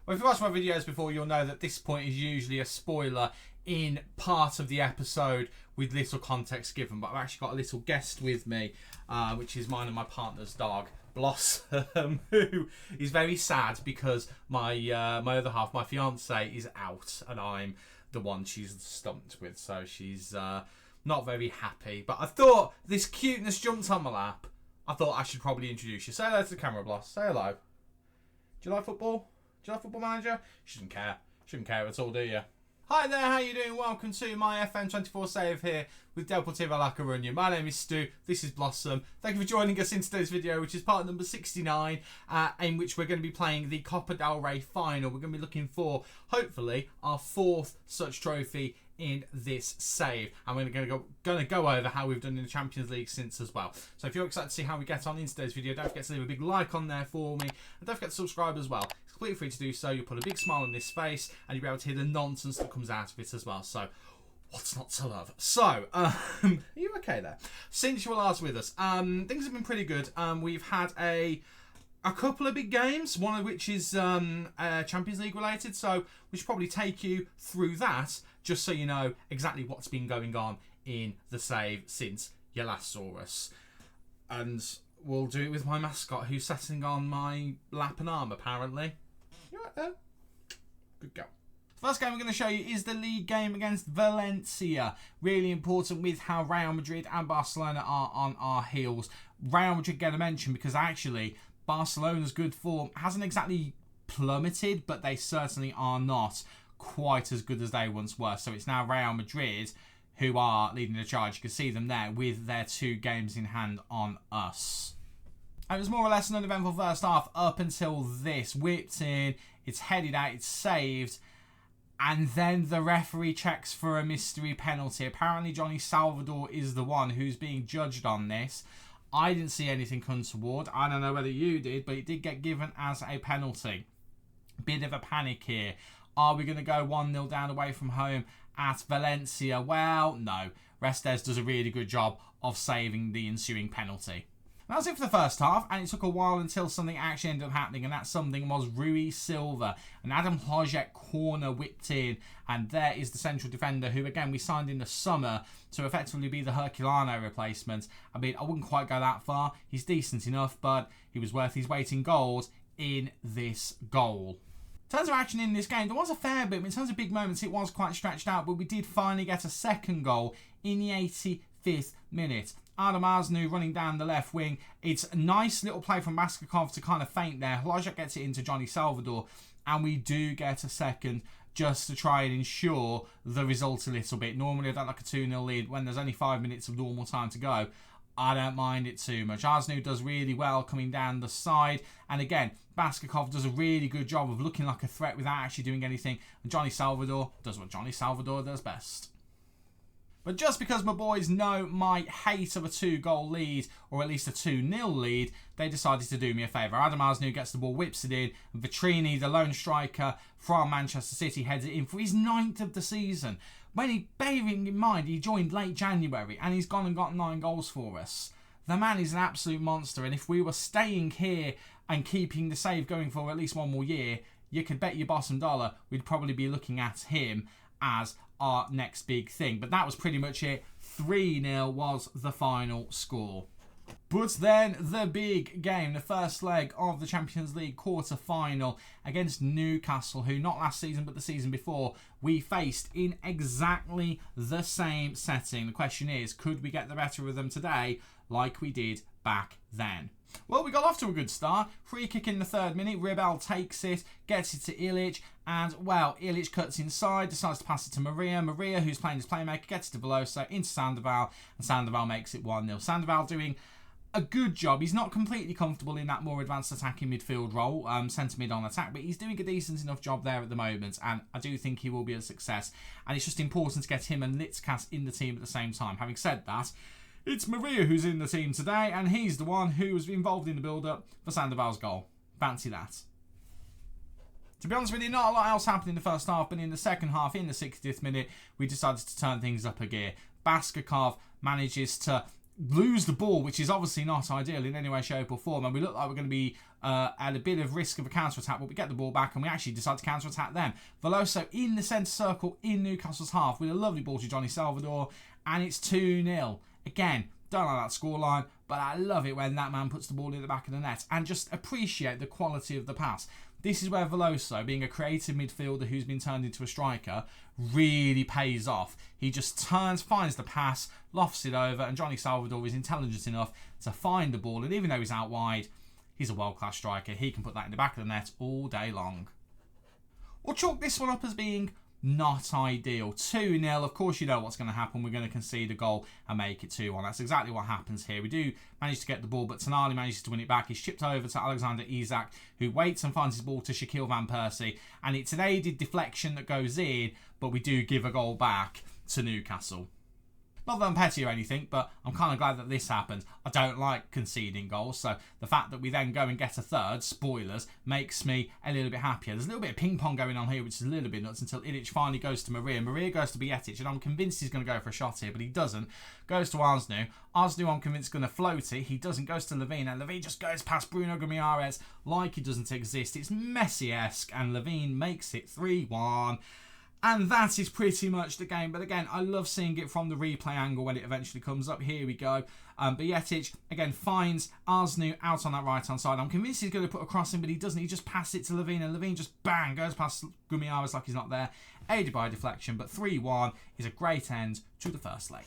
Well, if you've watched my videos before, you'll know that this point is usually a spoiler in part of the episode with little context given. But I've actually got a little guest with me, which is mine and my partner's dog, Blossom, who is very sad because my other half, my fiance, is out and I'm the one she's stumped with. So she's not very happy. But I thought this cuteness jumped on my lap. I thought I should probably introduce you. Say hello to the camera, Bloss. Say hello. Do you like football? Do you like Football Manager? She doesn't care. She doesn't care at all, do you? Hi there, how you doing? Welcome to my FM24 save here with Deportivo La Coruña. My name is Stu, this is Blossom. Thank you for joining us in today's video, which is part number 69, in which we're going to be playing the Copa del Rey final. We're going to be looking for, hopefully, our fourth such trophy in this save. And we're going to go over how we've done in the Champions League since as well. So if you're excited to see how we get on in today's video, don't forget to leave a big like on there for me. And don't forget to subscribe as well. It's completely free to do so. You'll put a big smile on this face and you'll be able to hear the nonsense that comes out of it as well. So what's not to love? So, are you okay there? Since you were last with us, things have been pretty good. We've had a couple of big games, one of which is Champions League related, so we should probably take you through that, just so you know exactly what's been going on in the save since you last saw us. And we'll do it with my mascot, who's sitting on my lap and arm, apparently. You right there? Good go. First game we're going to show you is the league game against Valencia. Really important with how Real Madrid and Barcelona are on our heels. Real Madrid get a mention because actually Barcelona's good form hasn't exactly plummeted, but they certainly are not quite as good as they once were. So it's now Real Madrid who are leading the charge. You can see them there with their 2 games in hand on us. And it was more or less an uneventful first half up until this. Whipped in, it's headed out, it's saved, and then the referee checks for a mystery penalty. Apparently Johnny Salvador is the one who's being judged on this. I didn't see anything untoward. I don't know whether you did, but it did get given as a penalty. Bit of a panic here. Are we going to go 1-0 down away from home at Valencia? Well, no. Restes does a really good job of saving the ensuing penalty. That was it for the first half, and it took a while until something actually ended up happening, and that something was Rui Silva. An Adam Hložek corner whipped in, and there is the central defender who, again, we signed in the summer to effectively be the Herculano replacement. I mean, I wouldn't quite go that far. He's decent enough, but he was worth his weight in gold in this goal. In terms of action in this game, there was a fair bit. In terms of big moments, it was quite stretched out, but we did finally get a second goal in the 85th minute. Adam Asnu running down the left wing. It's a nice little play from Baskakov to kind of feint there. Hložek gets it into Johnny Salvador, and we do get a second just to try and ensure the result a little bit. Normally I don't like a 2-0 lead when there's only 5 minutes of normal time to go. I don't mind it too much. Asnu does really well coming down the side. And again, Baskakov does a really good job of looking like a threat without actually doing anything. And Johnny Salvador does what Johnny Salvador does best. But just because my boys know my hate of a 2-goal lead, or at least a 2-0 lead, they decided to do me a favour. Adam Asnu gets the ball, whips it in, and Vitrini, the lone striker from Manchester City, heads it in for his 9th of the season. Bearing in mind, he joined late January, and he's gone and got 9 goals for us. The man is an absolute monster, and if we were staying here and keeping the save going for at least 1 more year, you could bet your bottom dollar we'd probably be looking at him as our next big thing. But that was pretty much it. 3-0 was the final score. But then the big game, the first leg of the Champions League quarter-final against Newcastle, who not last season but the season before we faced in exactly the same setting. The question is, could we get the better of them today like we did back then? Well, we got off to a good start. Free kick in the 3rd minute. Ribel takes it, gets it to Ilic, and, well, Ilic cuts inside, decides to pass it to Maria. Maria, who's playing as playmaker, gets it to Veloso, into Sandoval, and Sandoval makes it 1-0. Sandoval doing a good job. He's not completely comfortable in that more advanced attacking midfield role, centre mid on attack, but he's doing a decent enough job there at the moment, and I do think he will be a success. And it's just important to get him and Litzkas in the team at the same time. Having said that, it's Maria who's in the team today, and he's the one who was involved in the build-up for Sandoval's goal. Fancy that. To be honest with you, not a lot else happened in the first half, but in the second half, in the 60th minute, we decided to turn things up a gear. Baskakov manages to lose the ball, which is obviously not ideal in any way, shape or form, and we look like we're going to be at a bit of risk of a counter-attack, but we get the ball back and we actually decide to counter-attack them. Veloso in the centre circle in Newcastle's half with a lovely ball to Johnny Salvador, and it's 2-0. Again, don't like that scoreline, but I love it when that man puts the ball in the back of the net, and just appreciate the quality of the pass. This is where Veloso, being a creative midfielder who's been turned into a striker, really pays off. He just turns, finds the pass, lofts it over, and Johnny Salvador is intelligent enough to find the ball. And even though he's out wide, he's a world-class striker. He can put that in the back of the net all day long. We'll chalk this one up as being not ideal. 2-0, of course you know what's going to happen. We're going to concede a goal and make it 2-1. That's exactly what happens here. We do manage to get the ball, but Tonali manages to win it back. He's chipped over to Alexander Isak, who waits and finds his ball to Shaquille Van Persie. And it's an aided deflection that goes in, but we do give a goal back to Newcastle. Not that I'm petty or anything, but I'm kind of glad that this happened. I don't like conceding goals, so the fact that we then go and get a third, spoilers, makes me a little bit happier. There's a little bit of ping pong going on here, which is a little bit nuts, until Ilic finally goes to Maria. Maria goes to Bietic, and I'm convinced he's going to go for a shot here, but he doesn't. Goes to Arsnu. Arsnu, I'm convinced, is going to float it. He doesn't. Goes to Levine, and Levine just goes past Bruno Guimaraes like he doesn't exist. It's Messi-esque, and Levine makes it 3-1. And that is pretty much the game. But again, I love seeing it from the replay angle when it eventually comes up. Here we go. Bietic, again, finds Arsnu out on that right-hand side. I'm convinced he's going to put a cross in, but he doesn't. He just passes it to Levine, and Levine just, bang, goes past Guimaraes like he's not there. Aided by a deflection, but 3-1 is a great end to the first leg.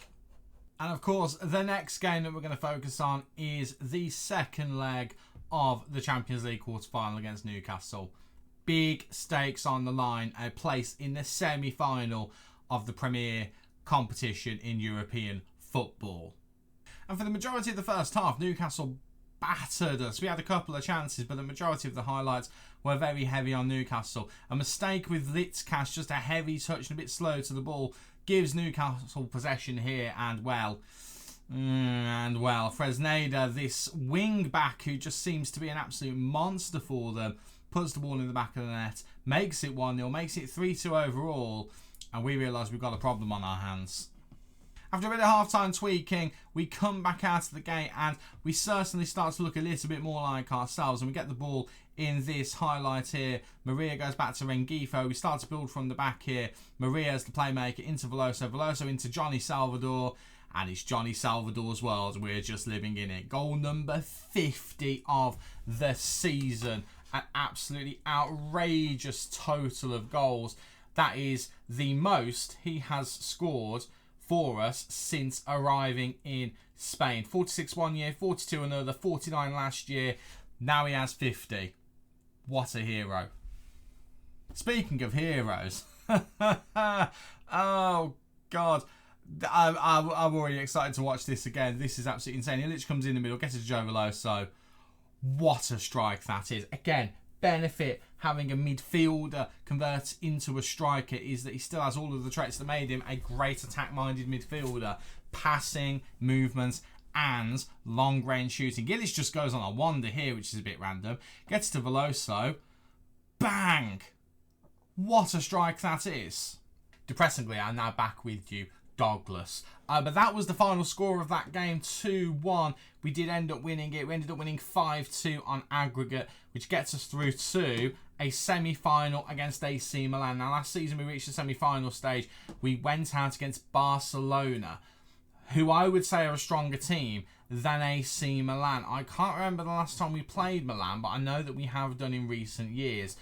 And of course, the next game that we're going to focus on is the second leg of the Champions League quarter-final against Newcastle. Big stakes on the line, a place in the semi-final of the premier competition in European football. And for the majority of the first half, Newcastle battered us. We had a couple of chances, but the majority of the highlights were very heavy on Newcastle. A mistake with Litzkas, just a heavy touch and a bit slow to the ball, gives Newcastle possession here, and well, Fresneda, this wing back who just seems to be an absolute monster for them, puts the ball in the back of the net, makes it 1-0, makes it 3-2 overall, and we realise we've got a problem on our hands. After a bit of half-time tweaking, we come back out of the gate and we certainly start to look a little bit more like ourselves, and we get the ball in this highlight here. Maria goes back to Rengifo. We start to build from the back here. Maria's the playmaker into Veloso. Veloso into Johnny Salvador. And it's Johnny Salvador's world. We're just living in it. Goal number 50 of the season. An absolutely outrageous total of goals. That is the most he has scored for us since arriving in Spain. 46 one year, 42 another, 49 last year. Now he has 50. What a hero. Speaking of heroes. Oh, God. I'm already excited to watch this again. This is absolutely insane. Ilic comes in the middle, gets it to Joe Veloso. What a strike that is. Again, benefit having a midfielder convert into a striker is that he still has all of the traits that made him a great attack-minded midfielder. Passing, movements, and long-range shooting. Ilic just goes on a wander here, which is a bit random. Gets to Veloso. Bang! What a strike that is. Depressingly, I'm now back with you, Douglas. But that was the final score of that game, 2-1. We did end up winning it. We ended up winning 5-2 on aggregate, which gets us through to a semi-final against AC Milan. Now, last season we reached the semi-final stage. We went out against Barcelona, who I would say are a stronger team than AC Milan. I can't remember the last time we played Milan, but I know that we have done in recent years.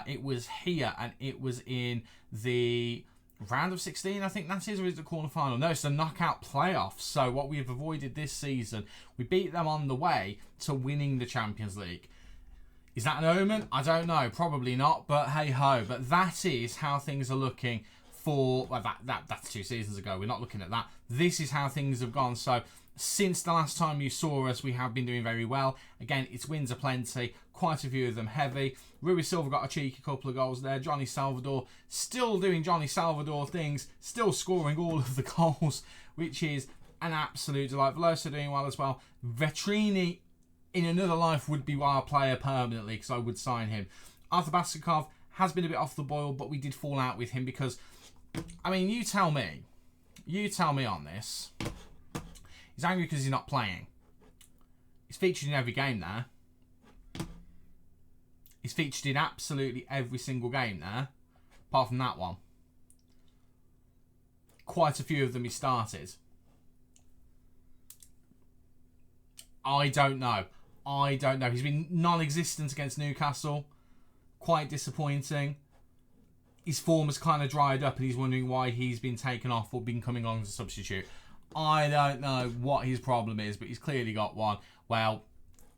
It was here, and it was in the round of 16, I think that is, or is it the quarter-final? No, it's the knockout playoffs. So what we've avoided this season, we beat them on the way to winning the Champions League. Is that an omen? I don't know. Probably not, but hey-ho. But that is how things are looking for... Well, that's 2 seasons ago. We're not looking at that. This is how things have gone. So since the last time you saw us, we have been doing very well. Again, its wins are plenty. Quite a few of them heavy. Rui Silva got a cheeky couple of goals there. Johnny Salvador still doing Johnny Salvador things. Still scoring all of the goals, which is an absolute delight. Veloso doing well as well. Vetrini, in another life, would be our player permanently because I would sign him. Arthur Basikov has been a bit off the boil, but we did fall out with him because, I mean, you tell me on this. He's angry because he's not playing. He's featured in every game there. He's featured in absolutely every single game there, apart from that one. Quite a few of them he started. I don't know. He's been non-existent against Newcastle. Quite disappointing. His form has kind of dried up and he's wondering why he's been taken off or been coming on as a substitute. I don't know what his problem is, but he's clearly got one. Well,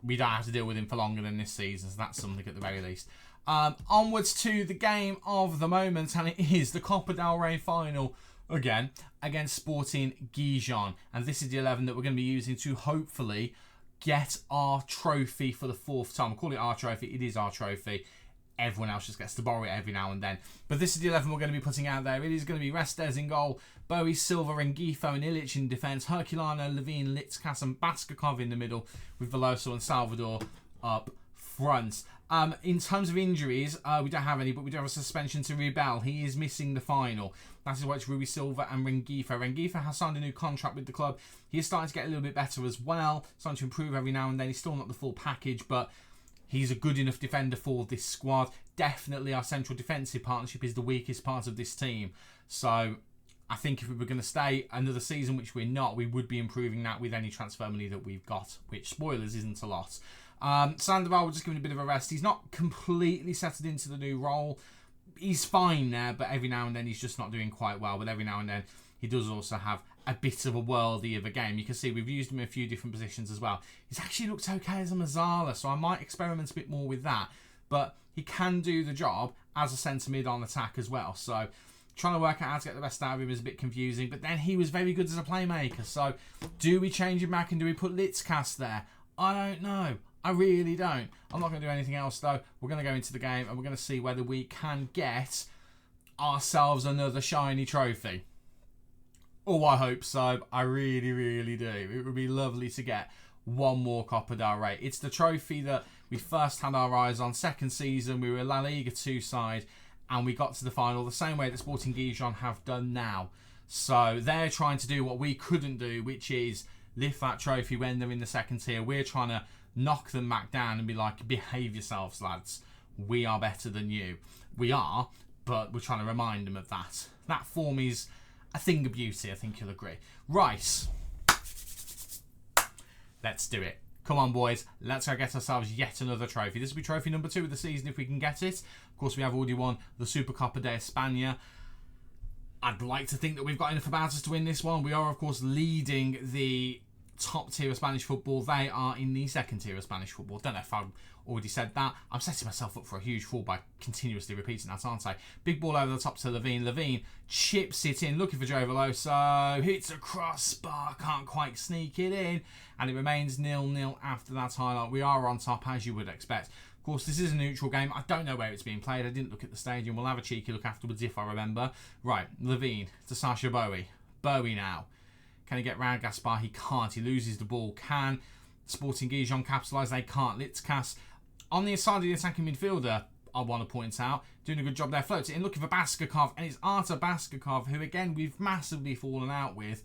we don't have to deal with him for longer than this season, so that's something at the very least. Onwards to the game of the moment, and it is the Copa del Rey final again against Sporting Gijon. And this is the 11 that we're going to be using to hopefully get our trophy for the 4th time. We'll call it our trophy. It is our trophy. Everyone else just gets to borrow it every now and then. But this is the 11 we're going to be putting out there. It is going to be Restes in goal, Bowie, Silva, Rengifo and Ilic in defence, Herculano, Levine, Litzkas and Baskakov in the middle, with Veloso and Salvador up front. In terms of injuries, we don't have any, but we do have a suspension to Rebel. He is missing the final. That is why it's Rui Silva and Rengifo. Rengifo has signed a new contract with the club. He is starting to get a little bit better as well, starting to improve every now and then. He's still not the full package, but he's a good enough defender for this squad. Definitely our central defensive partnership is the weakest part of this team. So I think if we were going to stay another season, which we're not, we would be improving that with any transfer money that we've got, which, spoilers, isn't a lot. Sandoval, we're just giving a bit of a rest. He's not completely settled into the new role. He's fine there, but every now and then he's just not doing quite well. But every now and then he does also have a bit of a worldie of a game. You can see we've used him in a few different positions as well. He's actually looked okay as a Mazzala, so I might experiment a bit more with that. But he can do the job as a centre mid on attack as well. So trying to work out how to get the best out of him is a bit confusing. But then he was very good as a playmaker. So do we change him back and do we put Litzkas there? I don't know. I really don't. I'm not going to do anything else though. We're going to go into the game and we're going to see whether we can get ourselves another shiny trophy. Oh, I hope so. I really, really do. It would be lovely to get one more Copa del Rey. It's the trophy that we first had our eyes on. Second season, we were a La Liga 2 side and we got to the final the same way that Sporting Gijon have done now. So they're trying to do what we couldn't do, which is lift that trophy when they're in the second tier. We're trying to knock them back down and be like, behave yourselves, lads. We are better than you. We are, but we're trying to remind them of that. That form is a thing of beauty, I think you'll agree. Right. Let's do it. Come on, boys. Let's go get ourselves yet another trophy. This will be trophy number 2 of the season if we can get it. Of course, we have already won the Supercopa de España. I'd like to think that we've got enough about us to win this one. We are, of course, leading the top tier of Spanish football. They are in the second tier of Spanish football. Don't know if I've already said that. I'm setting myself up for a huge fall by continuously repeating that, aren't I? Big ball over the top to Levine. Levine chips it in, looking for Joe Veloso. Hits a crossbar, can't quite sneak it in. And it remains 0-0 after that highlight. We are on top, as you would expect. Of course, this is a neutral game. I don't know where it's being played. I didn't look at the stadium. We'll have a cheeky look afterwards if I remember. Right, Levine to Sasha Bowie. Bowie now. Can he get round Gaspar? He can't. He loses the ball. Can Sporting Gijon capitalise? They can't. Litzkas on the side of the attacking midfielder, I want to point out, doing a good job there. Floats it in, looking for Baskakov, and it's Artur Baskakov, who again we've massively fallen out with,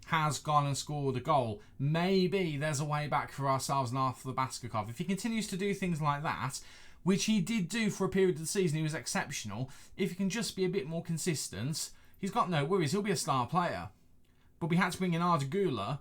has gone and scored a goal. Maybe there's a way back for ourselves and Artur Baskakov. If he continues to do things like that, which he did do for a period of the season, he was exceptional. If he can just be a bit more consistent, he's got no worries. He'll be a star player. But we had to bring in Arda Güler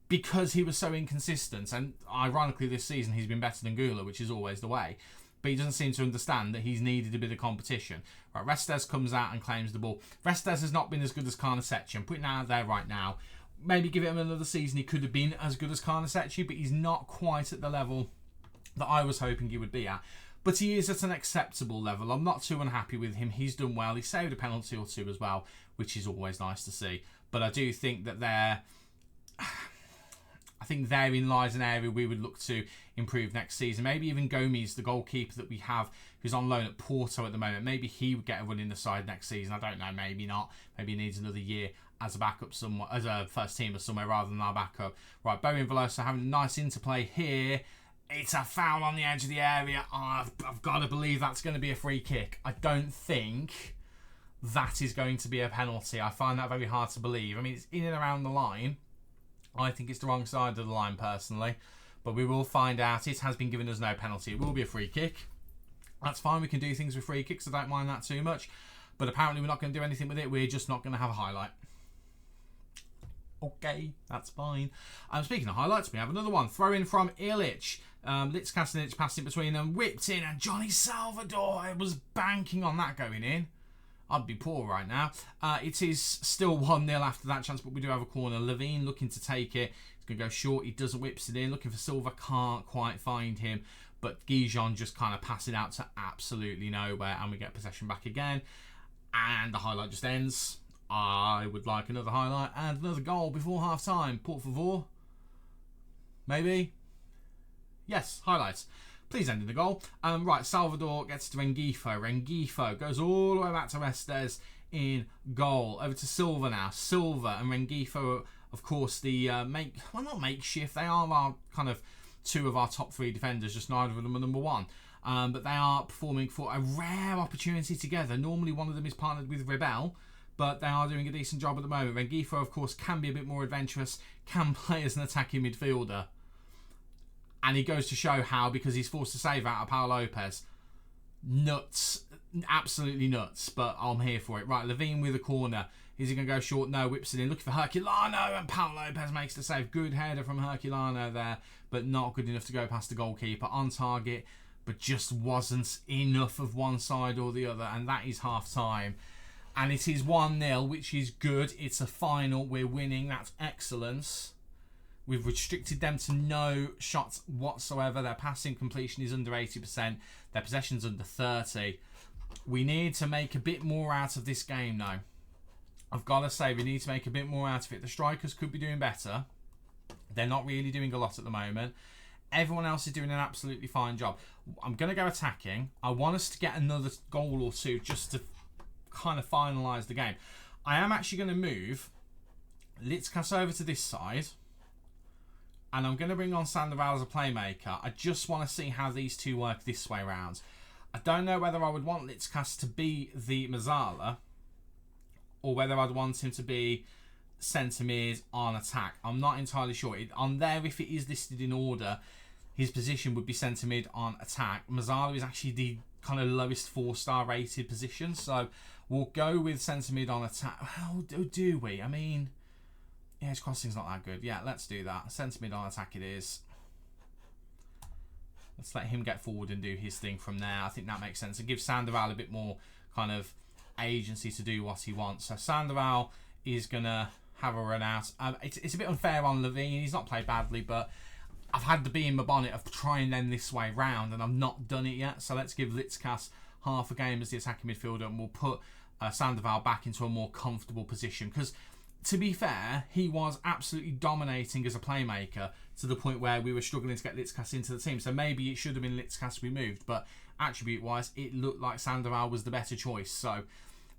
because he was so inconsistent. And ironically, this season, he's been better than Güler, which is always the way. But he doesn't seem to understand that he's needed a bit of competition. Right, Restes comes out and claims the ball. Restes has not been as good as Karnasechi. I'm putting it out there right now. Maybe give him another season. He could have been as good as Karnasechi, but he's not quite at the level that I was hoping he would be at. But he is at an acceptable level. I'm not too unhappy with him. He's done well. He saved a penalty or two as well, which is always nice to see. But I do think that therein lies an area we would look to improve next season. Maybe even Gomes, the goalkeeper that we have, who's on loan at Porto at the moment, maybe he would get a run in the side next season. I don't know, maybe not. Maybe he needs another year as a backup somewhere, as a first teamer somewhere rather than our backup. Right, Bowie and Veloso having a nice interplay here. It's a foul on the edge of the area. Oh, I've got to believe that's going to be a free kick. I don't think that is going to be a penalty. I find that very hard to believe. I mean, it's in and around the line. I think it's the wrong side of the line personally, but we will find out. It has been given us no penalty. It will be a free kick. That's fine. We can do things with free kicks. I don't mind that too much. But apparently we're not going to do anything with it. We're just not going to have a highlight. Okay, that's fine. Speaking of highlights, we have another one. Throw in from Ilic. Litzkas and Ilic passed it between them. Whipped in, and Johnny Salvador, I was banking on that going in. I'd be poor right now. It is still 1-0 after that chance, but we do have a corner. Levine looking to take it. He's going to go short. He doesn't, whips it in. Looking for Silva. Can't quite find him. But Gijon just kind of pass it out to absolutely nowhere. And we get possession back again. And the highlight just ends. I would like another highlight and another goal before half-time. Por favor. Maybe. Yes, highlights. Please end in the goal. Right, Salvador gets to Rengifo. Rengifo goes all the way back to Restes in goal. Over to Silva now. Silva and Rengifo, of course, the not makeshift. They are our kind of two of our top three defenders, just neither of them are number one. But they are performing for a rare opportunity together. Normally one of them is partnered with Rebel, but they are doing a decent job at the moment. Rengifo, of course, can be a bit more adventurous, can play as an attacking midfielder. And he goes to show how, because he's forced to save out of Paul Lopez. Nuts. Absolutely nuts. But I'm here for it. Right, Levine with a corner. Is he going to go short? No, whips it in. Looking for Herculano. And Paul Lopez makes the save. Good header from Herculano there. But not good enough to go past the goalkeeper. On target. But just wasn't enough of one side or the other. And that is half time. And it is 1-0, which is good. It's a final. We're winning. That's excellence. We've restricted them to no shots whatsoever. Their passing completion is under 80%. Their possession's under 30%. We need to make a bit more out of this game now. I've got to say, we need to make a bit more out of it. The strikers could be doing better. They're not really doing a lot at the moment. Everyone else is doing an absolutely fine job. I'm going to go attacking. I want us to get another goal or two just to kind of finalise the game. I am actually going to move Litzkas over to this side. And I'm going to bring on Sandoval as a playmaker. I just want to see how these two work this way round. I don't know whether I would want Litzkas to be the Mazzala or whether I'd want him to be centre mid on attack. I'm not entirely sure. On there, if it is listed in order, his position would be centre mid on attack. Mazzala is actually the kind of lowest 4-star rated position. So we'll go with centre mid on attack. How do we? I mean, yeah, his crossing's not that good. Yeah, let's do that. Centre mid on attack it is. Let's let him get forward and do his thing from there. I think that makes sense. And give Sandoval a bit more kind of agency to do what he wants. So Sandoval is going to have a run out. It's a bit unfair on Levine. He's not played badly, but I've had the bee in my bonnet of trying them this way round, and I've not done it yet. So let's give Litzkas half a game as the attacking midfielder, and we'll put Sandoval back into a more comfortable position. Because, to be fair, he was absolutely dominating as a playmaker to the point where we were struggling to get Litzkas into the team. So maybe it should have been Litzkas removed, but attribute-wise, it looked like Sandoval was the better choice. So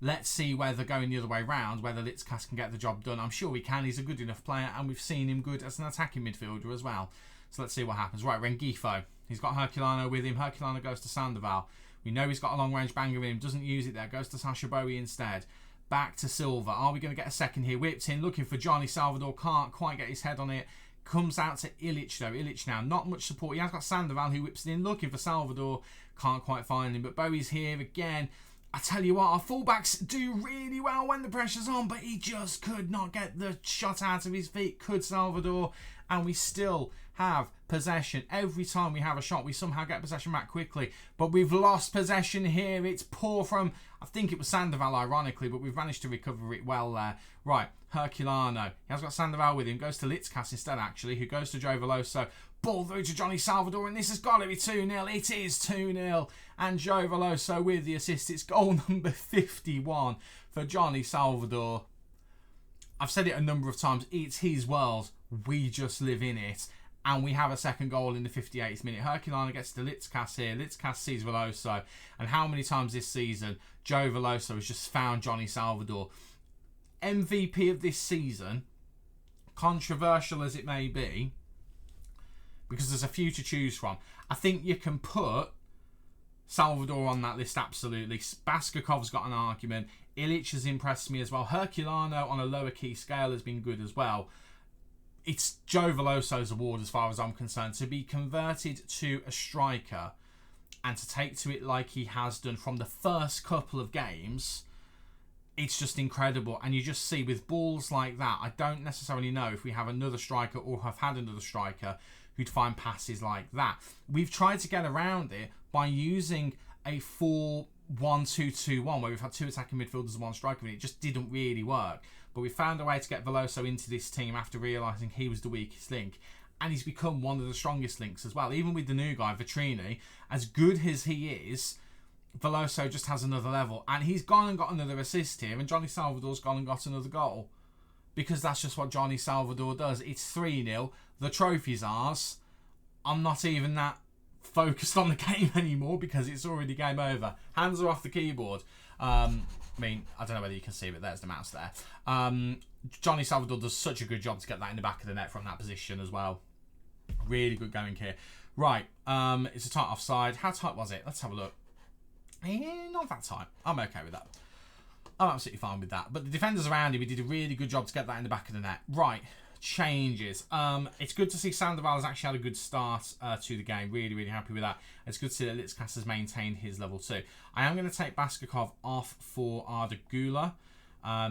let's see whether going the other way round, whether Litzkas can get the job done. I'm sure he can. He's a good enough player, and we've seen him good as an attacking midfielder as well. So let's see what happens. Right, Rengifo. He's got Herculano with him. Herculano goes to Sandoval. We know he's got a long-range banger with him. Doesn't use it there. Goes to Sasha Bowie instead. Back to Silva. Are we going to get a second here? Whipped in, looking for Johnny Salvador. Can't quite get his head on it. Comes out to Ilic though. Ilic now, not much support. He has got Sandoval who whips it in, looking for Salvador. Can't quite find him, but Bowie's here again. I tell you what, our fullbacks do really well when the pressure's on, but he just could not get the shot out of his feet. Could Salvador? And we still have possession. Every time we have a shot, we somehow get possession back quickly. But we've lost possession here. It's poor from, I think it was Sandoval, ironically, but we've managed to recover it well there. Right, Herculano. He has got Sandoval with him. Goes to Litzkas instead, actually, who goes to Joe Veloso. Ball through to Johnny Salvador, and this has got to be 2-0. It is 2-0. And Joe Veloso with the assist. It's goal number 51 for Johnny Salvador. I've said it a number of times. It's his world. We just live in it. And we have a second goal in the 58th minute. Herculano gets to Litzkas here. Litzkas sees Veloso. And how many times this season Joe Veloso has just found Johnny Salvador. MVP of this season, controversial as it may be, because there's a few to choose from. I think you can put Salvador on that list, absolutely. Bascakov's got an argument. Ilic has impressed me as well. Herculano on a lower key scale has been good as well. it's Joe Veloso's award as far as I'm concerned. To be converted to a striker and to take to it like he has done from the first couple of games, it's just incredible. And you just see with balls like that, I don't necessarily know if we have another striker or have had another striker who'd find passes like that. We've tried to get around it by using a 4-1-2-2-1 where we've had two attacking midfielders and one striker, and it just didn't really work. But we found a way to get Veloso into this team after realising he was the weakest link. And he's become one of the strongest links as well. Even with the new guy, Vitrini, as good as he is, Veloso just has another level. And he's gone and got another assist here, and Johnny Salvador's gone and got another goal. Because that's just what Johnny Salvador does. It's 3-0. The trophy's ours. I'm not even that focused on the game anymore because it's already game over. Hands are off the keyboard. I mean, I don't know whether you can see, but there's the mouse there. Johnny Salvador does such a good job to get that in the back of the net from that position as well. Really good going here. Right, it's a tight offside. How tight was it? Let's have a look. Not that tight. I'm okay with that. I'm absolutely fine with that. But the defenders around him, he did a really good job to get that in the back of the net. Right, changes. It's good to see Sandoval has actually had a good start to the game. Really, really happy with that. It's good to see that Litzkas has maintained his level too. I am going to take Baskakov off for Arda Gula.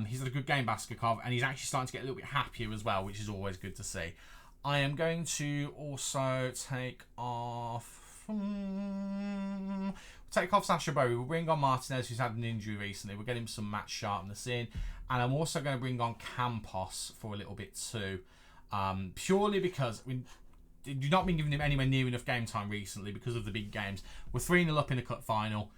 He's had a good game, Baskakov, and he's actually starting to get a little bit happier as well, which is always good to see. I am going to also take off Sasha Bowie. We'll bring on Martinez, who's had an injury recently. We'll get him some match sharpness in. And I'm also going to bring on Campos for a little bit too. Purely because we've not been giving him anywhere near enough game time recently because of the big games. We're 3-0 up in a cup final.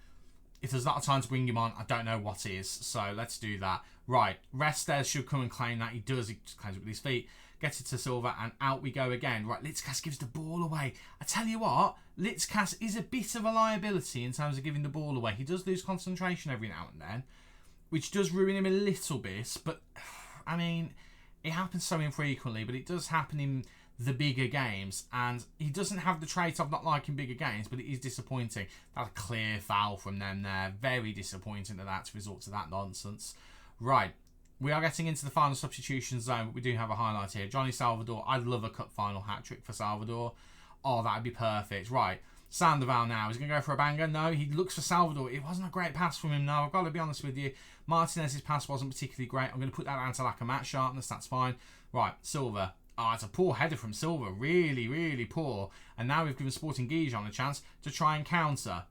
If there's not a time to bring him on, I don't know what is. So let's do that. Right, Restes should come and claim that. He does. He just claims it with his feet. Gets it to Silva, and out we go again. Right, Litzkas gives the ball away. I tell you what, Litzkas is a bit of a liability in terms of giving the ball away. He does lose concentration every now and then, which does ruin him a little bit. But, I mean, it happens so infrequently, but it does happen in the bigger games. And he doesn't have the trait of not liking bigger games, but it is disappointing. That's a clear foul from them there. Very disappointing that that's result to that nonsense. Right. We are getting into the final substitution zone, but we do have a highlight here. Johnny Salvador. I'd love a cup final hat-trick for Salvador. Oh, that'd be perfect. Right. Sandoval now. Is he going to go for a banger? No, he looks for Salvador. It wasn't a great pass from him, no. I've got to be honest with you. Martinez's pass wasn't particularly great. I'm going to put that down to lack of match sharpness. That's fine. Right, Silva. Oh, it's a poor header from Silva. Really, really poor. And now we've given Sporting Gijon a chance to try and counter.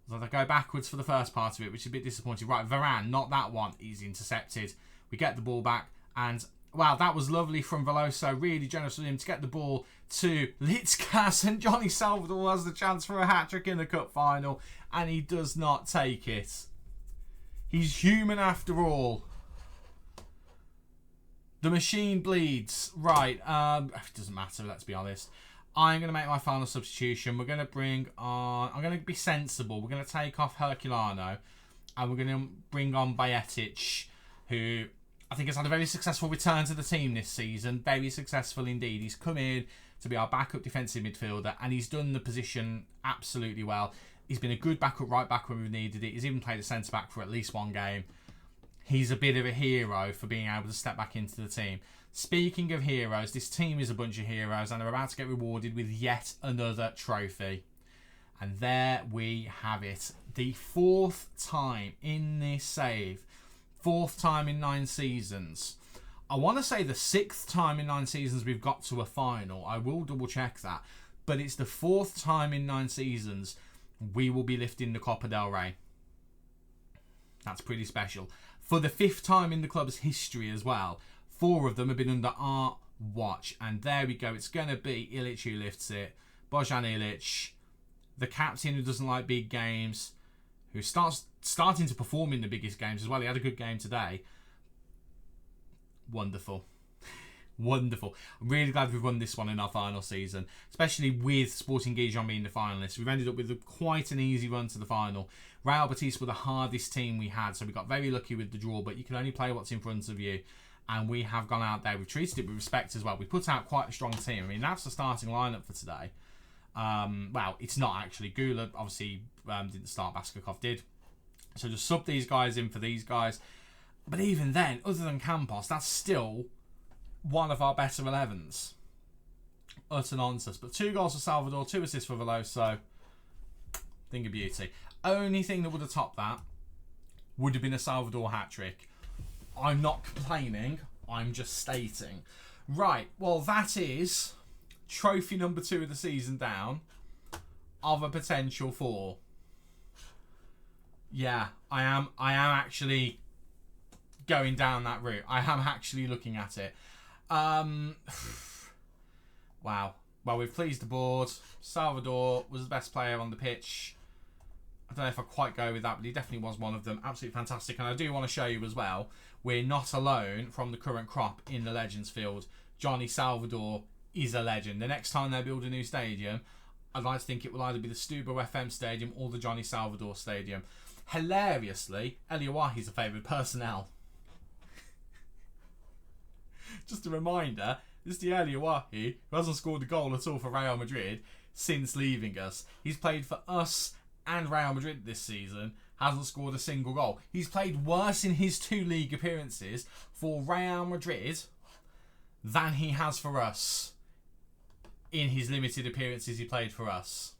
So they go backwards for the first part of it, which is a bit disappointing. Right, Varane, not that one. He's intercepted. We get the ball back, and wow, that was lovely from Veloso. Really generous of him to get the ball to Litzkas, and Johnny Salvador has the chance for a hat-trick in the cup final, and he does not take it. He's human after all. The machine bleeds. Right, it doesn't matter, let's be honest. I'm going to make my final substitution. We're going to bring on... I'm going to be sensible. We're going to take off Herculano, and we're going to bring on Bajetic, who I think has had a very successful return to the team this season. Very successful indeed. He's come in to be our backup defensive midfielder, and he's done the position absolutely well. He's been a good backup right back when we've needed it. He's even played a centre back for at least one game. He's a bit of a hero for being able to step back into the team. Speaking of heroes, this team is a bunch of heroes, and they're about to get rewarded with yet another trophy. And there we have it. The fourth time in this save. Fourth time in 9 seasons. I want to say the 6th time in 9 seasons we've got to a final. I will double check that. But it's the 4th time in 9 seasons we will be lifting the Copa del Rey. That's pretty special. For the 5th time in the club's history as well. 4 of them have been under our watch. And there we go. It's going to be Ilic who lifts it. Bojan Ilic. The captain who doesn't like big games. Who starting to perform in the biggest games as well. He had a good game today. Wonderful. Wonderful. I'm really glad we've won this one in our final season. Especially with Sporting Gijon being the finalists. We've ended up with quite an easy run to the final. Real Betis were the hardest team we had. So we got very lucky with the draw. But you can only play what's in front of you. And we have gone out there. We've treated it with respect as well. We put out quite a strong team. I mean, that's the starting lineup for today. Well, it's not actually. Gula obviously didn't start. Baskakov did. So just sub these guys in for these guys. But even then, other than Campos, that's still one of our better 11s. Utter nonsense. But 2 goals for Salvador, 2 assists for Veloso. Thing of beauty. Only thing that would have topped that would have been a Salvador hat-trick. I'm not complaining. I'm just stating. Right. Well, that is trophy number 2 of the season down of a potential 4. Yeah, I am actually going down that route. I am actually looking at it. Wow. Well, we've pleased the board. Salvador was the best player on the pitch. I don't know if I quite go with that, but he definitely was one of them. Absolutely fantastic. And I do want to show you as well, we're not alone from the current crop in the Legends field. Johnny Salvador is a legend. The next time they build a new stadium, I'd like to think it will either be the Stubo FM Stadium or the Johnny Salvador Stadium. Hilariously, Eliawahi's a favoured personnel. Just a reminder, this is the Eliawahi who hasn't scored a goal at all for Real Madrid since leaving us. He's played for us and Real Madrid this season, hasn't scored a single goal. He's played worse in his 2 league appearances for Real Madrid than he has for us in his limited appearances he played for us.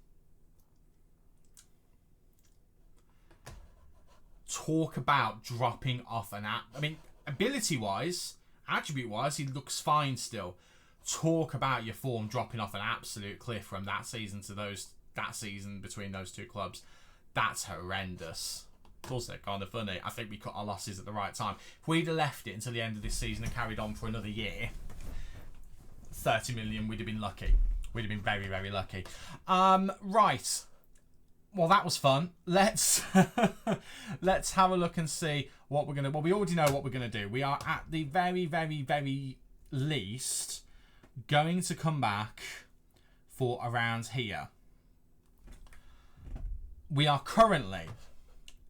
Talk about dropping off an app. I mean, ability-wise, attribute-wise, he looks fine still. Talk about your form dropping off an absolute cliff from that season to that season between those 2 clubs. That's horrendous. It's also kind of funny. I think we cut our losses at the right time. If we'd have left it until the end of this season and carried on for another year, 30 million, we'd have been lucky. We'd have been very, very lucky. Right. Well, that was fun. Let's have a look and see what we're gonna. Well, we already know what we're gonna do. We are at the very, very, very least going to come back for around here. We are currently,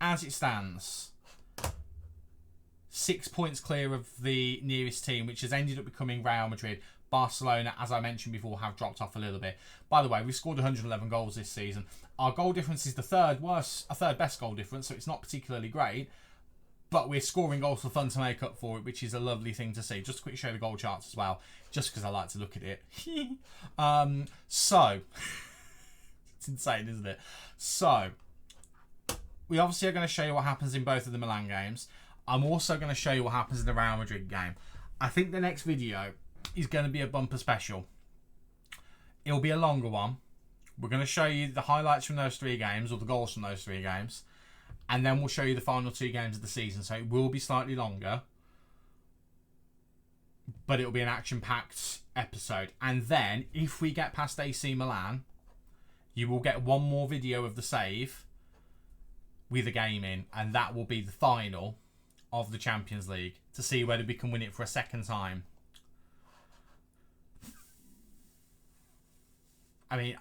as it stands, 6 points clear of the nearest team, which has ended up becoming Real Madrid. Barcelona, as I mentioned before, have dropped off a little bit. By the way, we've scored 111 goals this season. Our goal difference is the third best goal difference, so it's not particularly great. But we're scoring goals for fun to make up for it, which is a lovely thing to see. Just to quickly show the goal charts as well, just because I like to look at it. So, it's insane, isn't it? So, we obviously are going to show you what happens in both of the Milan games. I'm also going to show you what happens in the Real Madrid game. I think the next video is going to be a bumper special. It'll be a longer one. We're going to show you the highlights from those 3 games, or the goals from those 3 games. And then we'll show you the final 2 games of the season. So it will be slightly longer. But it'll be an action-packed episode. And then, if we get past AC Milan, you will get one more video of the save with a game in. And that will be the final of the Champions League, to see whether we can win it for a second time. I mean,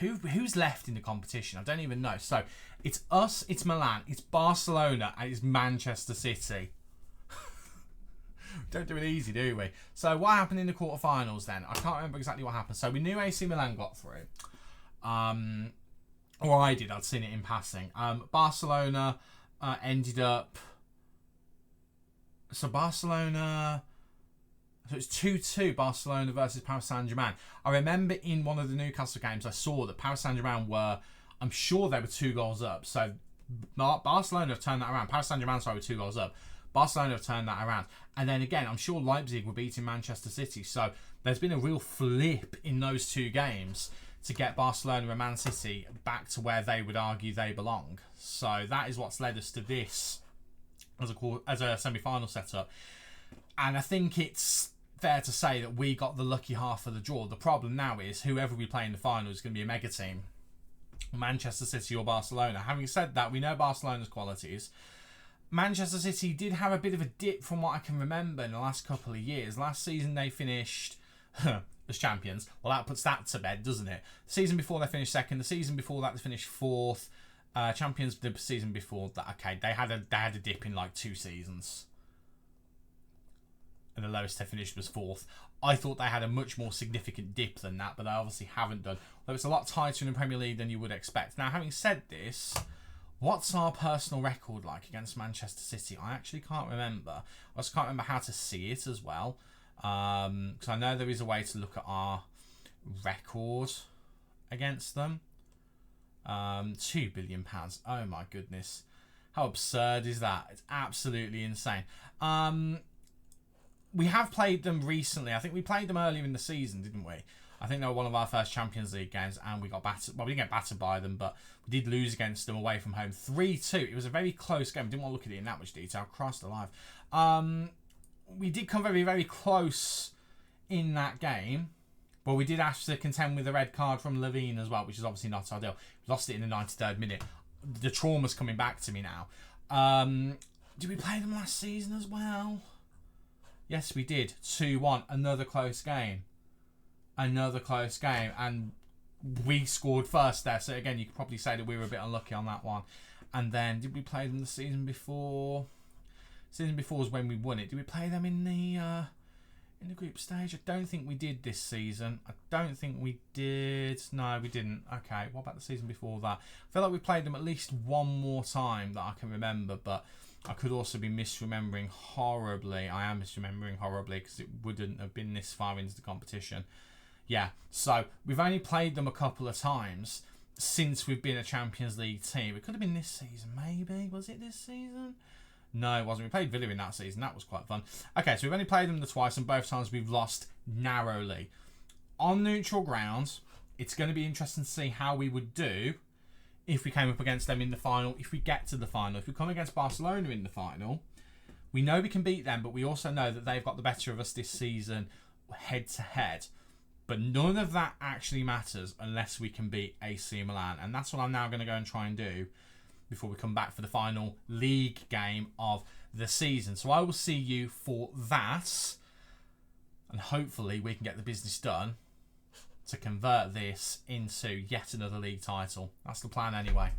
who's left in the competition? I don't even know. So, it's us, it's Milan, it's Barcelona, and it's Manchester City. Don't do it easy, do we? So, what happened in the quarterfinals then? I can't remember exactly what happened. So, we knew AC Milan got through. Or I did. I'd seen it in passing. Barcelona ended up... So, Barcelona... So it's 2-2 Barcelona versus Paris Saint-Germain. I remember in one of the Newcastle games I saw that Paris Saint-Germain were, I'm sure they were 2 goals up. So Barcelona have turned that around. Paris Saint-Germain, sorry, were 2 goals up. Barcelona have turned that around. And then again, I'm sure Leipzig were beating Manchester City. So there's been a real flip in those 2 games to get Barcelona and Man City back to where they would argue they belong. So that is what's led us to this as a semi-final setup. And I think it's fair to say that we got the lucky half of the draw. The problem now is whoever we play in the final is going to be a mega team. Manchester City or Barcelona. Having said that, we know Barcelona's qualities. Manchester City did have a bit of a dip from what I can remember in the last couple of years. Last season they finished as champions. Well, that puts that to bed, doesn't it? The season before they finished second. The season before that they finished 4th. Champions the season before that. Okay, they had a dip in like 2 seasons. And the lowest they finished was 4th. I thought they had a much more significant dip than that, but they obviously haven't done. Though it's a lot tighter in the Premier League than you would expect. Now, having said this, what's our personal record like against Manchester City? I actually can't remember. I just can't remember how to see it as well. Because I know there is a way to look at our record against them. £2 billion. Oh my goodness. How absurd is that? It's absolutely insane. We have played them recently. I think we played them earlier in the season, didn't we? I think they were one of our first Champions League games, and we got battered. Well, we didn't get battered by them, but we did lose against them away from home 3-2. It was a very close game. I didn't want to look at it in that much detail. Christ alive. We did come very, very close in that game. But we did have to contend with a red card from Levine as well, which is obviously not ideal. We lost it in the 93rd minute. The trauma's coming back to me now. Did we play them last season as well? Yes, we did. 2-1. Another close game. Another close game. And we scored first there. So, again, you could probably say that we were a bit unlucky on that one. And then, did we play them the season before? Season before was when we won it. Did we play them in the group stage? I don't think we did this season. I don't think we did. No, we didn't. Okay, what about the season before that? I feel like we played them at least one more time that I can remember, but I could also be misremembering horribly. I am misremembering horribly because it wouldn't have been this far into the competition. Yeah, so we've only played them a couple of times since we've been a Champions League team. It could have been this season, maybe. Was it this season? No, it wasn't. We played Villa in that season. That was quite fun. Okay, so we've only played them twice, and both times we've lost narrowly. On neutral ground, it's going to be interesting to see how we would do if we came up against them in the final, if we get to the final. If we come against Barcelona in the final, we know we can beat them, but we also know that they've got the better of us this season head-to-head. But none of that actually matters unless we can beat AC Milan, and that's what I'm now going to go and try and do before we come back for the final league game of the season. So I will see you for that. And hopefully we can get the business done to convert this into yet another league title. That's the plan anyway.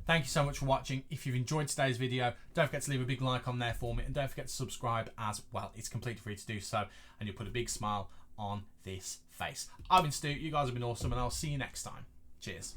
Thank you so much for watching. If you've enjoyed today's video, don't forget to leave a big like on there for me. And don't forget to subscribe as well. It's completely free to do so. And you'll put a big smile on this face. I've been Stu. You guys have been awesome. And I'll see you next time. Cheers.